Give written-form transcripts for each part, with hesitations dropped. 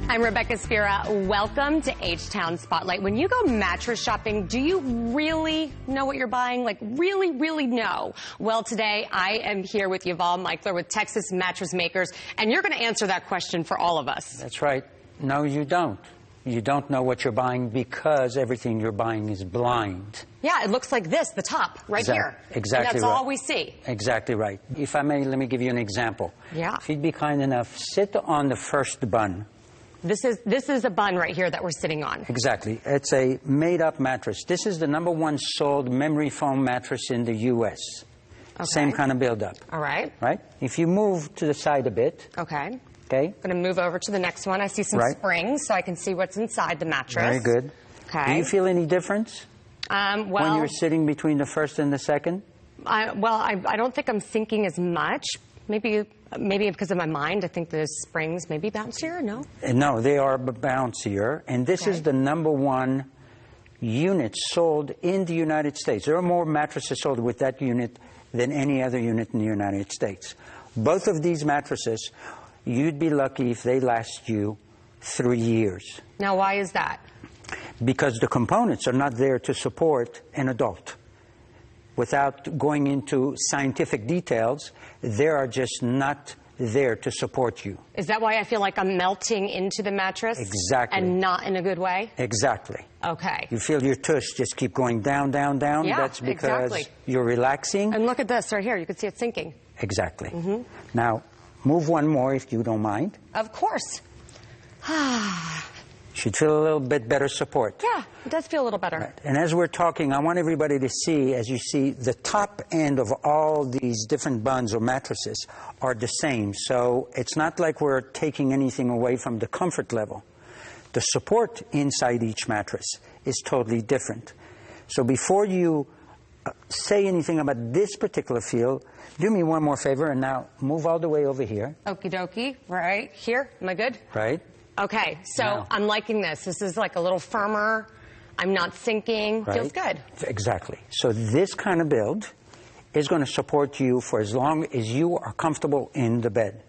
I'm Rebecca Spira. Welcome to H-Town Spotlight. When you go mattress shopping, do you really know what you're buying? Like, really know? Well, today I am here with Youval Meicler with Texas Mattress Makers, and you're going to answer that question for all of us. That's right. No, you don't. You don't know what you're buying because everything you're buying is blind. Yeah, it looks like this, the top, right here. Exactly and that's right. all we see. Exactly right. If I may, let me give you an example. Yeah. If you'd be kind enough, sit on the first bun. This is a bun right here that we're sitting on. Exactly. It's a made-up mattress. This is the #1 sold memory foam mattress in the U.S. Okay. Same kind of build-up. All right. Right? If you move to the side a bit. Okay. Okay. I'm going to move over to the next one. I see some springs, so I can see what's inside the mattress. Very good. Okay. Do you feel any difference when you're sitting between the first and the second? I don't think I'm sinking as much. Maybe because of my mind, I think the springs may be bouncier, no? No, they are bouncier, and this is the #1 unit sold in the United States. There are more mattresses sold with that unit than any other unit in the United States. Both of these mattresses, you'd be lucky if they last you 3 years. Now, why is that? Because the components are not there to support an adult. Without going into scientific details, they are just not there to support you. Is that why I feel like I'm melting into the mattress? Exactly. And not in a good way? Exactly. Okay. You feel your tush just keep going down. Yeah, That's because you're relaxing. And look at this right here. You can see it sinking. Exactly. Now, move one more if you don't mind. Of course. Should feel a little bit better support. Yeah, it does feel a little better. Right. And as we're talking, I want everybody to see, as you see, the top end of all these different buns or mattresses are the same. So it's not like we're taking anything away from the comfort level. The support inside each mattress is totally different. So before you say anything about this particular feel, do me one more favor and now move all the way over here. Okie dokie. Right here. Am I good? Right. Okay, so now, I'm liking this. This is like a little firmer. I'm not sinking. Right. Feels good. Exactly. So this kind of build is going to support you for as long as you are comfortable in the bed.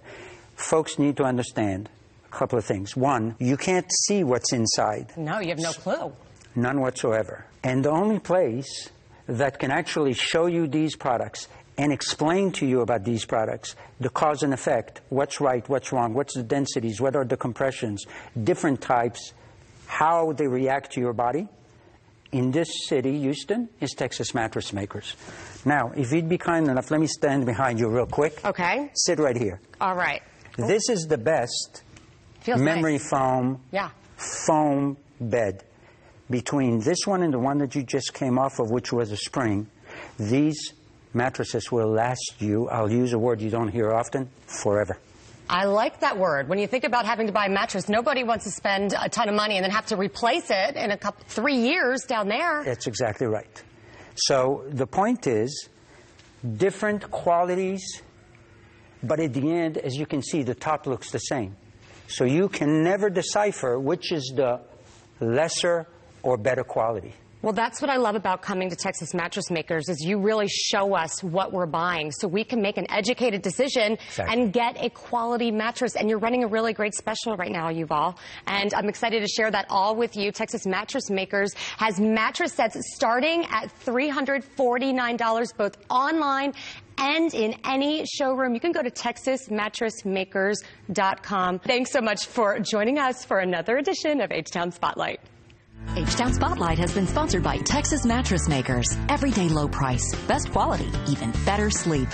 Folks need to understand a couple of things. One, you can't see what's inside. No, you have no clue. None whatsoever. And the only place that can actually show you these products and explain to you about these products, the cause and effect, what's right, what's wrong, what's the densities, what are the compressions, different types, how they react to your body, in this city, Houston, is Texas Mattress Makers. Now, if you'd be kind enough, let me stand behind you real quick. Okay. Sit right here. All right. This is the best Feels memory nice. foam bed. Between this one and the one that you just came off of, which was a spring, these mattresses will last you, I'll use a word you don't hear often, forever. I like that word. When you think about having to buy a mattress, nobody wants to spend a ton of money and then have to replace it in 3 years down there. That's exactly right. So the point is, different qualities, but at the end, as you can see, the top looks the same. So you can never decipher which is the lesser or better quality. Well, that's what I love about coming to Texas Mattress Makers is you really show us what we're buying so we can make an educated decision and get a quality mattress. And you're running a really great special right now, Youval. And I'm excited to share that all with you. Texas Mattress Makers has mattress sets starting at $349, both online and in any showroom. You can go to texasmattressmakers.com. Thanks so much for joining us for another edition of H-Town Spotlight. H-Town Spotlight has been sponsored by Texas Mattress Makers. Everyday low price, best quality, even better sleep.